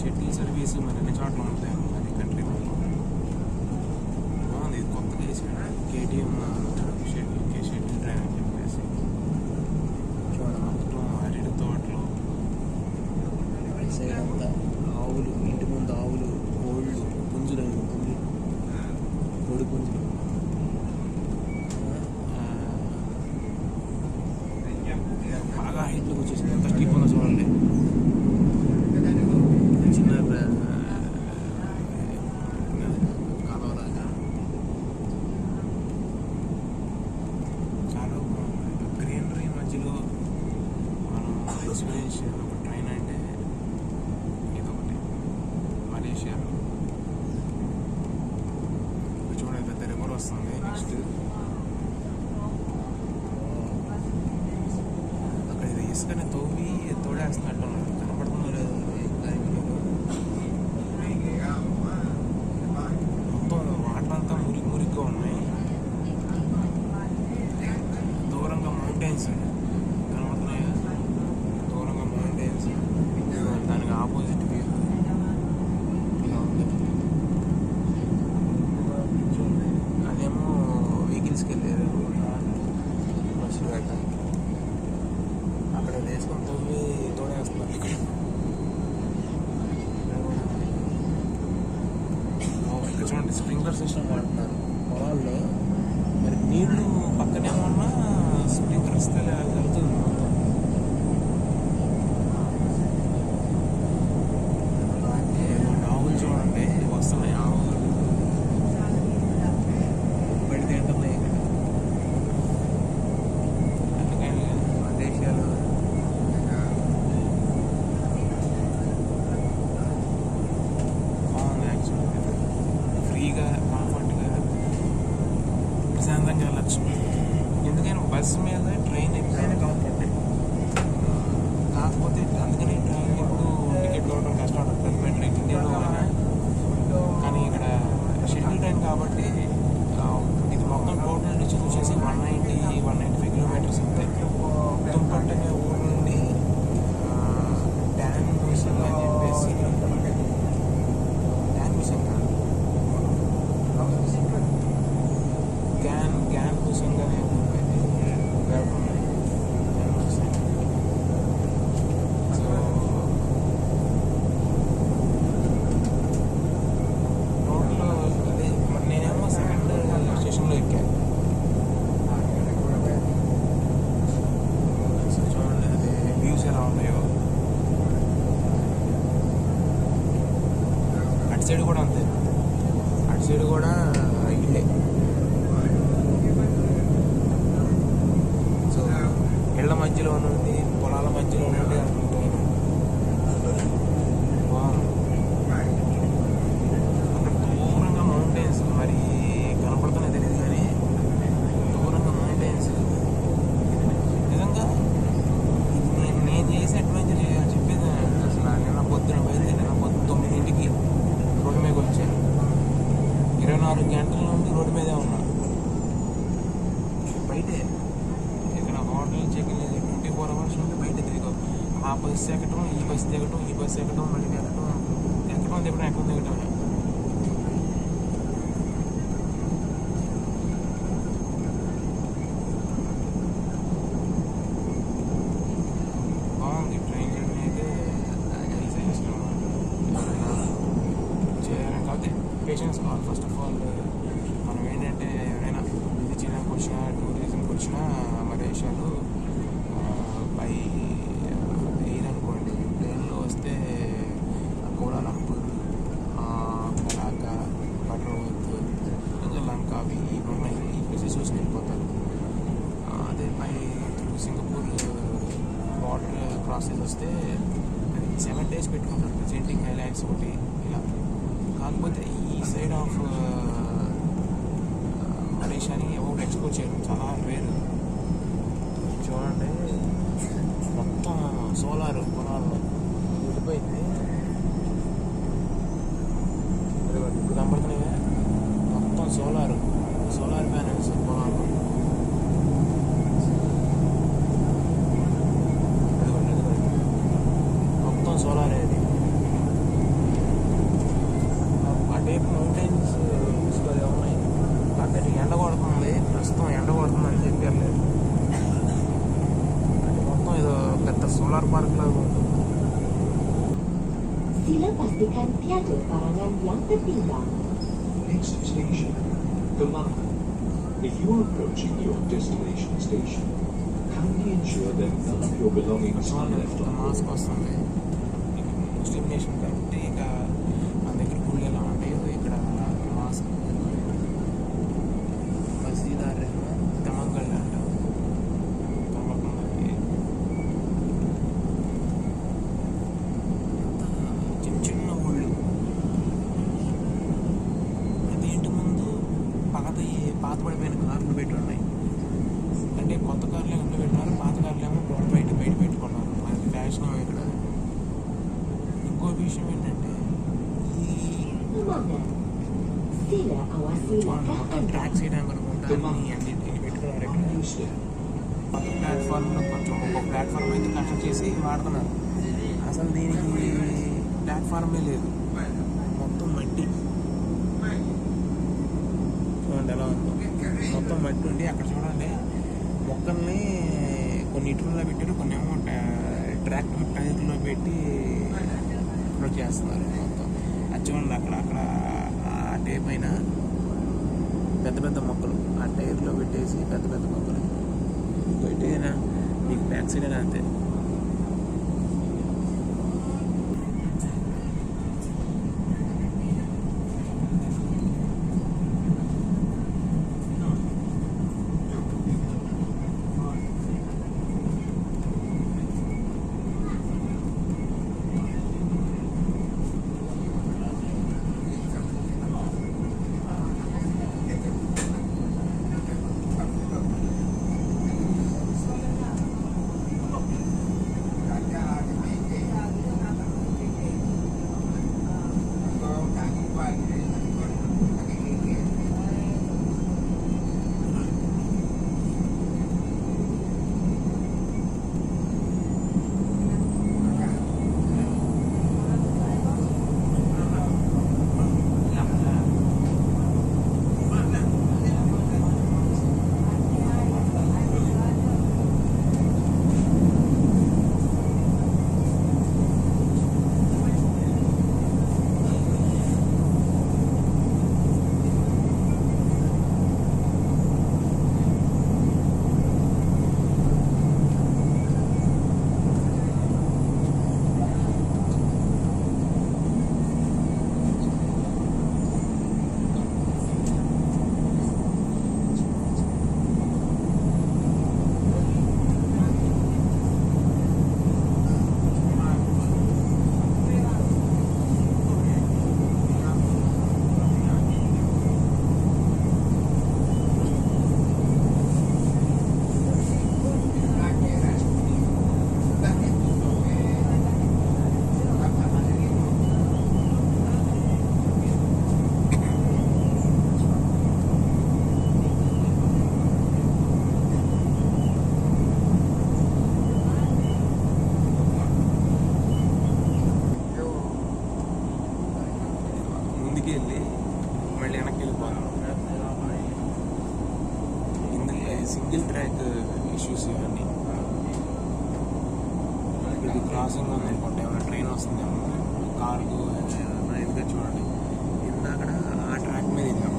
Shuttle service మరి అన్ని చోట్ల ఉంటాయి మరి కంట్రీ మొత్తం. బాగుంది, ఇది కొత్తగా వేసాడు కేటీఎం షటిల్ ట్రైన్ అని చెప్పేసి. చూడండి మొత్తం అరటి తోటలు, సైడ్ అంతా ఆవులు, ఇంటి ముందు ఆవులు, కోళ్ళు, పుంజులు, కోడి పుంజులు. బాగా హైట్లోకి వచ్చేసింది, ఎంత స్టీప్ ఉందో చూడండి. చిన్న కాలువలాగా చాలా బాగుంది. గ్రీనరీ మధ్యలో మనం ఎక్స్పీరియన్స్ చేయాలి ఒక ట్రైన్ అంటే ఇదొకటి. మలేషియాలో చూడండి పెద్ద రివర్ వస్తుంది. నెక్స్ట్ అక్కడ ఇది ఇసుకని తవ్వి తోడేస్తున్నట్టు కనపడుతుందో లేదో మొత్తం వాటర్ అంతా మురిగ్గా ఉన్నాయి. దూరంగా మౌంటైన్స్ కనబడుతున్నాయి, దూరంగా మౌంటైన్స్, దానికి ఆపోజిట్ వ్యూ ఇలా ఉంది. అదేమో వెహికల్స్కి వెళ్ళారు బస్సులు పెట్టడానికి, అక్కడ వేసుకొని తవ్వి తోడేస్తున్నారు. ఇక్కడ చూడండి స్ప్రింక్లర్ సిస్టమ్ వాడుతున్నారు పొలాల్లో. మరి నీళ్లు పక్కనే ఉన్నా స్ప్రింక్లర్స్ వెళ్తుంది మొత్తం. ఆవులు చూడండి వస్తున్నాయి, ఆవులు బడి తింటున్నాయి. ఇక్కడ అందుకని మలేషియాలో బాగుంది యాక్చువల్గా. ఫ్రీగా కంఫర్ట్గా ప్రశాంతంగా వెళ్ళచ్చు. ఎందుకని బస్సు మీద ట్రైన్ ఎప్పుడైనా కంఫర్ట్, కాకపోతే అందుకని ట్రైన్ ఇప్పుడు టికెట్ కొనడం కష్టం ఉంటుంది బెటర్ ఇండియాలో అయినా. కానీ ఇక్కడ షెడ్యూల్ ట్రైన్ కాబట్టి ఇది మొత్తం టోటల్ డిస్టెన్స్ వచ్చేసి 195 కిలోమీటర్స్ అంతే. తుంపట్ అనే ఊరు నుండి డాన్ మిషన్ అని చెప్పేసి, డాన్ మిషన్ కాదు, గ్యాన్ హుసింగ్ అనే ఊరు అది ఉన్నాయి. సో టోటల్ అదే నేనేమో సెకండ్ స్టేషన్లో ఎక్కాను. సో చూడండి అది వ్యూస్ ఎలా ఉన్నాయో. అటు సైడ్ కూడా అంతే, అటు సైడ్ కూడా ఇల్లే. సో ఇళ్ల మధ్యలో నుండి, పొలాల మధ్యలో నుండి అనుకుంటాను. అక్కడ దూరంగా మౌంటైన్స్ మరి కనపడుతున్నాయి తెలియదు కానీ దూరంగా మౌంటైన్స్. నిజంగా నేను చేసే అడ్వెంచర్ చెప్పేది అసలు. నిన్న పొద్దున బయలుదేరి 9ంటికి రోడ్డు మీదకి వచ్చాను. 24 గంటల నుండి రోడ్డు మీదే ఉన్నాను. బయటే ఇక్కడ హోటల్ చెకింగ్ 24 అవర్స్ నుండి బయట తిరిగాం. ఆ బస్సు ఎక్కడం, ఈ బస్సు దిగటం, ఈ బస్సు ఎక్కడం, మళ్ళీ ఎక్కడం దిగడం, ఎక్కడం దిగటం. బాగుంది ట్రైన్ జర్నీ అయితే. చేయాలని కాకపోతే పేషెన్స్ కావాలి. ఫస్ట్ ఆఫ్ ఆల్ మనం ఏంటంటే ఎవరైనా విజిట్ చేయడానికి వచ్చినా, టూరిజంకి వచ్చినా మలేషియాలో బై ఎయిర్ అనుకోండి, ప్లేన్లో వస్తే కోలాలంపూర్, మలాకా, బట్రోత్, లంకా, అవి ఉన్నాయి. ఈ ప్లేసెస్ చూసి వెళ్ళిపోతారు. అదే by through Singapore border cross చేసి వస్తే 7 days పెట్టుకుంటారు. జెంటింగ్ ఐలాండ్స్ ఒకటి ఇలా. కాకపోతే ఈ సైడ్ ఆఫ్ మలేషియాని ఎవరు ఎక్స్ప్లోర్ చేయడం చాలా రేరు. చూడండి మొత్తం సోలార్ పొలాల్లో వెళ్ళిపోయింది. ఇప్పుడు కనపడుతున్నాయి మొత్తం సోలార్ ప్యానెల్స్ పొలాల్లో. మొత్తం సోలార్ అది. pastikan tiada barangan yang tertinggal. Next station, Kemang. If you are approaching your destination station, kindly ensure that none of your belongings are left on board. Mask వస్తుంది. ముస్లిం nation కాబట్టి ఇక మన దగ్గర గుళ్ళు ఎలా ఉంటాయో ఇక్కడ మాస్క్ మసీద్ తమంగల్ అంట చిన్న చిన్న ఊళ్ళు. అది ఇంటి ముందు పాత పడిపోయిన కార్లు పెట్టి ఉన్నాయి. అంటే కొత్త కార్లు ఇంట్లో పెట్టినారు, పాత కార్లు ఏమో బయట పెట్టుకున్నారు. అది ఫ్యాషన్ ఇక్కడ. ఇంకో విషయం ఏంటంటే మొత్తం ట్రాక్ చేయడానికి అనుకుంటా అన్నింటిని పెట్టుకున్నారు ఇక్కడ. కొత్త ప్లాట్ఫామ్లో కొంచెం ఒక ప్లాట్ఫామ్ అయితే కన్స్ట్రక్ట్ చేసి వాడుతున్నారు. అసలు దీనికి ప్లాట్ఫామే లేదు, మొత్తం మట్టి. చూడండి ఎలా ఉందో, మొత్తం మట్టి ఉండి అక్కడ చూడండి మొక్కల్ని కొన్ని ఇటుల్లో పెట్టారు, కొన్ని ఏమో ట్రాక్టర్ టైర్లో పెట్టి ప్రొడ్ చేస్తున్నారు మొత్తం. అది చూడండి అక్కడ ఆ టే పైన పెద్ద పెద్ద మొక్కలు ఆ టైర్లో పెట్టేసి పెద్ద మొక్కలు పెట్టేనా మీకు బ్యాక్ సైడ్ అయినా అంతే. వెళ్ళి మళ్ళీ వెనక్కి వెళ్ళిపోతాం. ఇందులో సింగిల్ ట్రాక్ ఇష్యూస్ ఇవన్నీ. ఇది క్రాసింగ్ ఉంది అనుకుంటే ఏమైనా ట్రైన్ వస్తుందేమో, కార్కు ఎదుగా చూడండి. ఇందాక ఆ ట్రాక్ మీద వెళ్ళాం,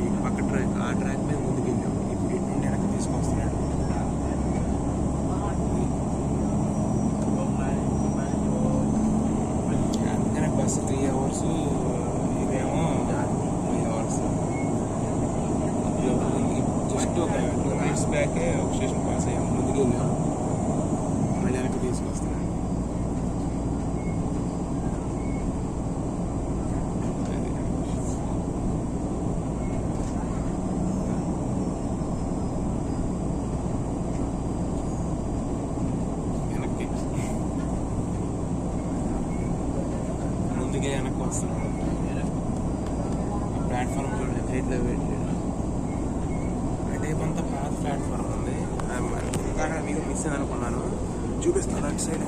ఈ పక్క ట్రాక్ ఆ ట్రాక్ మీద ముందుకు వెళ్ళాం. ఇప్పుడు ఇటు నుండి వెనక్కి తీసుకొస్తున్నాడు. అందుకనే బస్సు 3 hours, ఇదేమో 5 hours. జస్ట్ ఒక 2 minutes బ్యాకే ఒక స్టేషన్ పాస్ అయ్యాం, ముందుకు వెళ్ళాం, మళ్ళీ వెనక్కి తీసుకొస్తున్నాడు. ముందుకే వెనక్కి వస్తున్నాడు. ప్లాట్ఫామ్ చూడండి, రేట్లో వెయిట్ చేయడం. అంటే కొంత పాత ప్లాట్ఫామ్ ఉంది, ఇంకా మీకు మిస్ అయింది అనుకున్నాను. చూపిస్తాను అటు సైడ్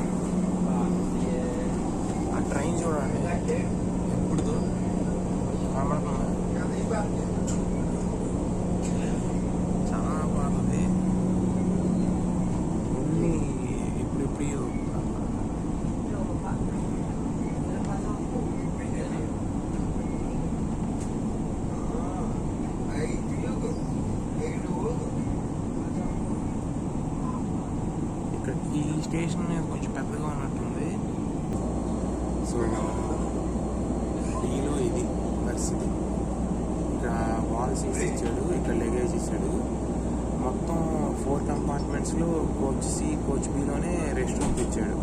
ఆ ట్రైన్ చూడండి, ఎప్పుడుదో కనబడుతుంది, చాలా బాగుంది. అన్నీ ఇప్పుడు ఆల్ సీట్స్ ఇచ్చాడు, ఇక్కడ లగేజ్ ఇచ్చాడు. మొత్తం 4 కంపార్ట్మెంట్స్లో కోచ్ సి కోచ్ బిలోనే రెస్ట్ రూమ్స్ ఇచ్చాడు.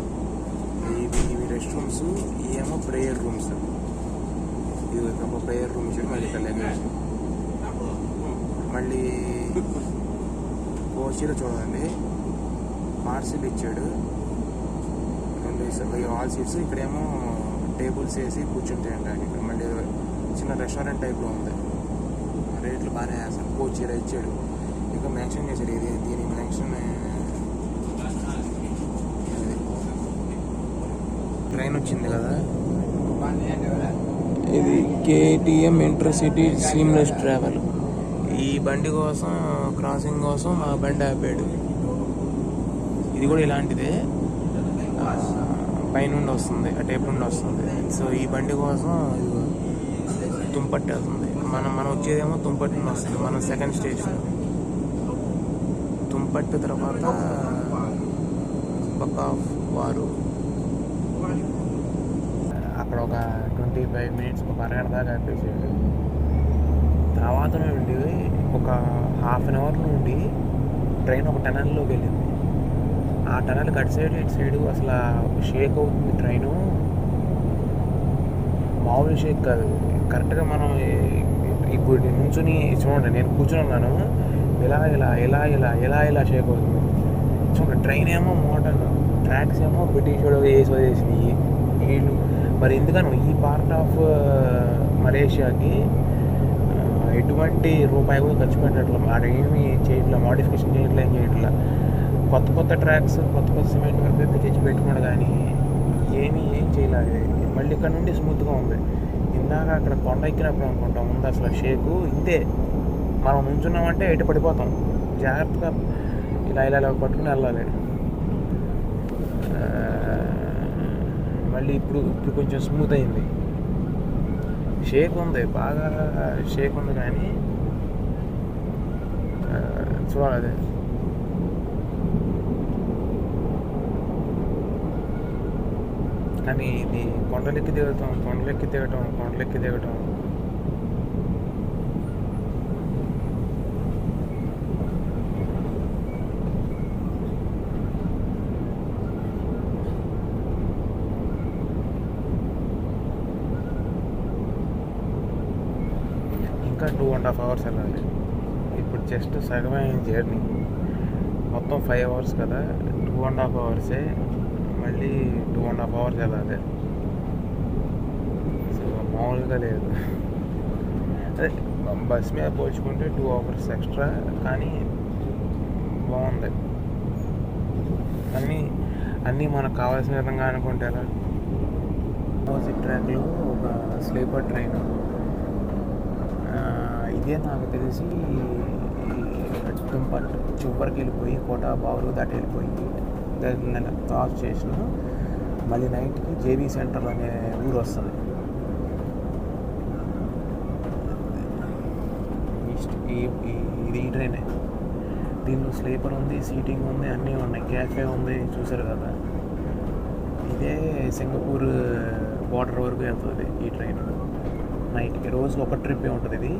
ఇవి రెస్ట్ రూమ్స్, ఇవేమో ప్రేయర్ రూమ్స్. ఇది ఒక ప్రేయర్ రూమ్ ఇచ్చాడు. మళ్ళీ ఇక్కడ లగేజ్. మళ్ళీ కోచ్లో చూడండి పార్సిల్ ఇచ్చాడు, 2 ఆల్ సీట్స్. ఇక్కడేమో టేబుల్స్ వేసి కూర్చుంటే అంటాడు. ఇక్కడ మళ్ళీ చిన్న రెస్టారెంట్ టైప్లో ఉంది. రేట్లు బాగానే వేస్తాడు. కోచ్ ఇలా ఇచ్చాడు. ఇంకా మెన్షన్ చేశాడు, ఇది దీని మెన్షన్. ట్రైన్ వచ్చింది కదా, ఇది KTM ఇంటర్సిటీ సీమ్లెస్ ట్రావెల్. ఈ బండి కోసం, క్రాసింగ్ కోసం మా బండి ఆపాడు. ఇది కూడా ఇలాంటిదే, పైనుండి వస్తుంది, ఆ టేప్ నుండి వస్తుంది. సో ఈ బండి కోసం తుంపట్టి వస్తుంది. మనం వచ్చేదేమో తుంపట్టి నుండి వస్తుంది. మనం సెకండ్ స్టేషన్ తుంపట్టి, తర్వాత బకావారు. అక్కడ ఒక 25 మినిట్స్, ఒక అరగంట దాకా ఆపేసాడు. తర్వాత నుండి ఒక ½ అన్ అవర్ నుండి ట్రైన్ ఒక టనల్లోకి వెళ్ళింది. ఆ టనల్ అటు సైడ్ ఇటు సైడు అసలు షేక్ అవుతుంది ట్రైను. మామూలు షేక్ కాదు. కరెక్ట్గా మనం ఇప్పుడు నుంచుని చూడండి, నేను కూర్చుని ఉన్నాను, ఇలా ఇలా ఇలా ఇలా ఇలా ఇలా షేక్ అవుతుంది. చూడండి, ట్రైన్ ఏమో మోడర్న్, ట్రాక్స్ ఏమో బ్రిటిష్ వేసి వదిలేసినాయి వీళ్ళు. మరి ఎందుకనో ఈ పార్ట్ ఆఫ్ మలేషియాకి ఎటువంటి రూపాయి కూడా ఖర్చు పెట్టట్లేదు. ఆడేమీ చేయట్లా, మోడిఫికేషన్ చేయట్లే, ఏం చేయట్లా. కొత్త ట్రాక్స్, కొత్త సిమెంట్ వర్క్ అయితే తెచ్చి పెట్టుకున్నాడు, కానీ ఏం చేయలేదు. మళ్ళీ ఇక్కడ నుండి స్మూత్గా ఉంది. ఇందాక అక్కడ కొండ ఎక్కినప్పుడు అనుకుంటాం ఉంది అసలు షేకు ఇంతే. మనం నుంచున్నామంటే ఎటు పడిపోతాం. జాగ్రత్తగా ఇలా ఇలా ఇలా పట్టుకుని వెళ్ళాలి. మళ్ళీ ఇప్పుడు కొంచెం స్మూత్ అయింది. షేక్ ఉంది, బాగా షేక్ ఉంది, కానీ చూడాలి అదే. కానీ ఇది కొండలెక్కి దిగటం. ఇంకా 2.5 hours వెళ్ళాలి. ఇప్పుడు జస్ట్ సగమైన జర్నీ, మొత్తం 5 hours కదా, 2.5 hours. మళ్ళీ 2.5 hours వెళ్ళాలి. సో మామూలుగా లేదు. అదే బస్ మీద పోల్చుకుంటే 2 hours ఎక్స్ట్రా, కానీ బాగుంది. అన్నీ మనకు కావాల్సిన విధంగా అనుకుంటే ఎలా. ఆపోజిట్ ట్రాక్లో ఒక స్లీపర్ ట్రైన్, ఇదే నాకు తెలిసి తుంపట్టు చివరికి వెళ్ళిపోయి కోటాబావులు దాటి వెళ్ళిపోయి దాన్ని క్రాస్ చేసిన మళ్ళీ నైట్కి JB సెంటర్ అనే ఊరు వస్తుంది. ఇది ఈ ట్రైనే. దీనిలో స్లీపర్ ఉంది, సీటింగ్ ఉంది, అన్నీ ఉన్నాయి, క్యాఫే ఉంది, చూసారు కదా. ఇదే సింగపూర్ బార్డర్ వరకు వెళ్తుంది ఈ ట్రైన్ నైట్కి. రోజు ఒక ట్రిప్పే ఉంటుంది ఇది.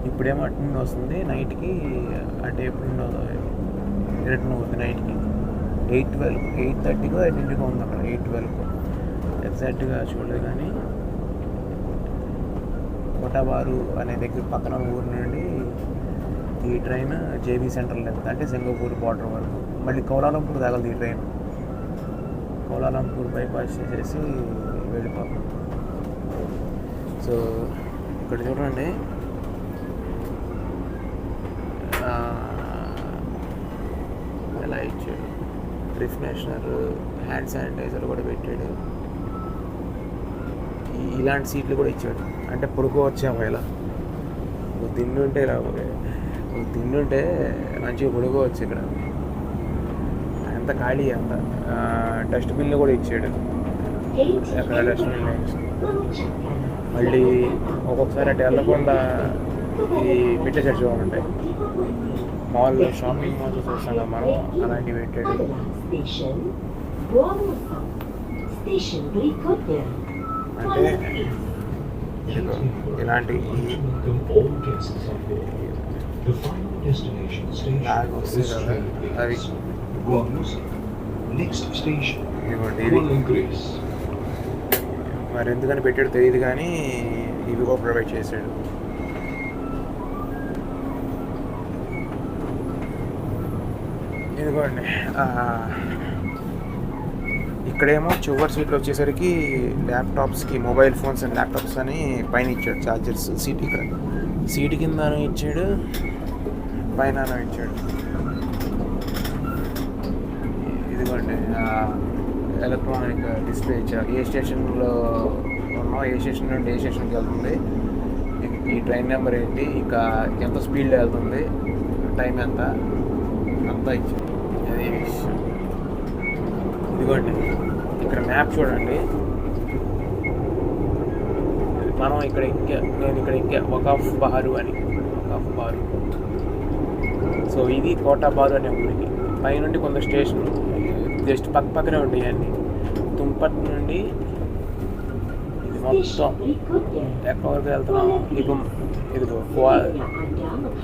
ఇప్పుడేమో అటు నుండి వస్తుంది నైట్కి, అంటే ఎప్పుడు రిటర్న్ అవుతుంది నైట్కి. 8:30కో 8:00కో ఉంది అక్కడ. 8:12కో ఎగ్జాక్ట్గా చూడలేదు, కానీ కోటాబారు అనే దగ్గర పక్కన ఊరు నుండి ఈ ట్రైన్ JB సెంటర్లో వెళ్తుంది, అంటే సింగపూర్ బార్డర్ వరకు. మళ్ళీ కౌలాలంపూర్ తగలదు ఈ ట్రైన్. కౌలాలంపూర్ బైపాస్ చేసేసి వెళ్ళిపోతాం. సో ఇక్కడ చూడండి, ఎలా ఇచ్చాడు. రిఫ్రెషనర్, హ్యాండ్ శానిటైజర్ కూడా పెట్టాడు. ఇలాంటి సీట్లు కూడా ఇచ్చాడు, అంటే పడుకోవచ్చాము. ఇలా తిండుంటే మంచిగా పడుకోవచ్చు. ఇక్కడ అంత ఖాళీ, అంత డస్ట్బిన్లు కూడా ఇచ్చాడు అక్కడ. డస్ట్బిన్ మళ్ళీ ఒక్కొక్కసారి అటు వెళ్ళకుండా ఈ పెట్టేసాడు చూడాలంటే. మాల్లో షాపింగ్ మాల్స్ చూస్తాం కదా మనం, అలాంటివి పెట్టాడు. అంటే Please ensure ఇలాంటి welcome all guests on board. The final destination station Lag వస్తుంది is కదా, అవి. Guamusa. Next station, ఇదిగోండి ఇది. Kuala Grace. మరి ఎందుకని పెట్టాడు తెలియదు కానీ ఇవి కూడా ప్రొవైడ్ చేశాడు. ఇదిగోండి ఇక్కడేమో చివరి సీట్లు వచ్చేసరికి ల్యాప్టాప్స్కి మొబైల్ ఫోన్స్ అండ్ ల్యాప్టాప్స్ అని పైన ఇచ్చాడు ఛార్జర్స్. సీట్ ఇక్కడ సీట్ కిందనూ ఇచ్చాడు, పైన ఇచ్చాడు. ఇదిగోండి ఎలక్ట్రానిక్ డిస్ప్లే ఇచ్చారు. ఏ స్టేషన్లో ఉన్నాం, ఏ స్టేషన్ నుండి ఏ స్టేషన్కి వెళ్తుంది, ఈ ట్రైన్ నెంబర్ ఏంటి, ఇంకా ఎంత స్పీడ్లో వెళ్తుంది, టైం ఎంత, అంతా ఇచ్చారు. అది విషయం. ఇదిగోండి ఇక్కడ మ్యాప్ చూడండి. మనం ఇక్కడ నేను ఇక్కడ వకాఫ్ బహారు అని, వకాఫ్ బహారు. సో ఇది కోటాబాదు అనే ఊరికి పైనుండి కొంత స్టేషన్ జస్ట్ పక్కనే ఉంటాయి అన్నీ. తుంపట్ నుండి ఇది మొత్తం ఎక్కడి వరకు వెళ్తున్నాం. ఇదిగో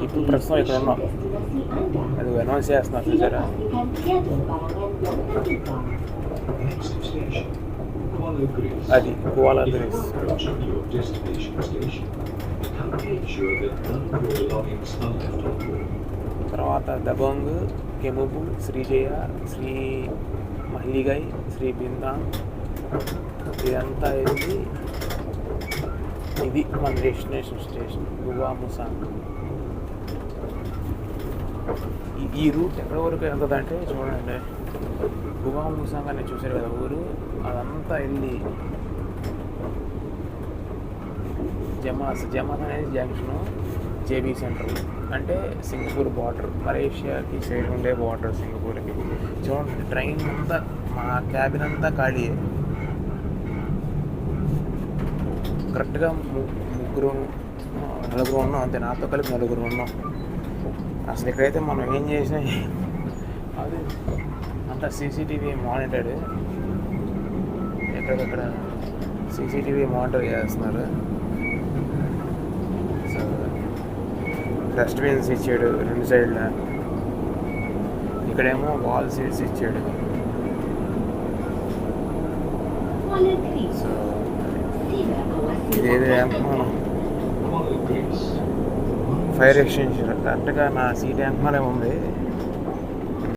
ఇప్పుడు ప్రస్తుతం ఇక్కడ ఉన్నాం. అది అనౌన్స్ చేస్తున్నారు చూసారా. Next station, Kuala Grace. అది కువాలా grace. Approaching your destination station, kindly ensure that none of your belongings are left on board. తర్వాత దబంగ్, కెముబు, శ్రీజయ, శ్రీ మహ్లిగై, శ్రీ బిందాంగ్, ఇదంతా వెళ్ళి ఇది మన డెస్టినేషన్ స్టేషన్ గువాముసాంగ్. ఈ రూట్ ఎక్కడి వరకు వెళ్తుందంటే చూడండి, గువాముసాంగ్ అని చూసారు కదా ఊరు, అదంతా వెళ్ళి జమాత్ అనేది జంక్షను, జేబీ సెంటర్ అంటే సింగపూర్ బార్డర్, మలేషియాకి సైడ్ ఉండే బార్డర్ సింగపూర్కి. చూడండి ట్రైన్ అంతా, మా క్యాబిన్ అంతా ఖాళీ. కరెక్ట్గా నలుగురు ఉన్నాం అంతే, నాతో కలిపి నలుగురు ఉన్నాం. అసలు ఇక్కడైతే మనం ఏం చేసినా అది అంతా సీసీటీవీ మానిటర్డ్, ఎక్కడెక్కడ సీసీటీవీ మానిటర్ చేస్తున్నారు. సో డస్ట్బిన్స్ ఇచ్చాడు రెండు సైడ్ల, ఇక్కడేమో వాల్ సీట్స్ ఇచ్చాడు. సో ఇదేదో మనం ఫైర్ ఎక్స్టెన్షన్ కరెక్ట్గా నా సీట్ వెనకమాలే ఉంది.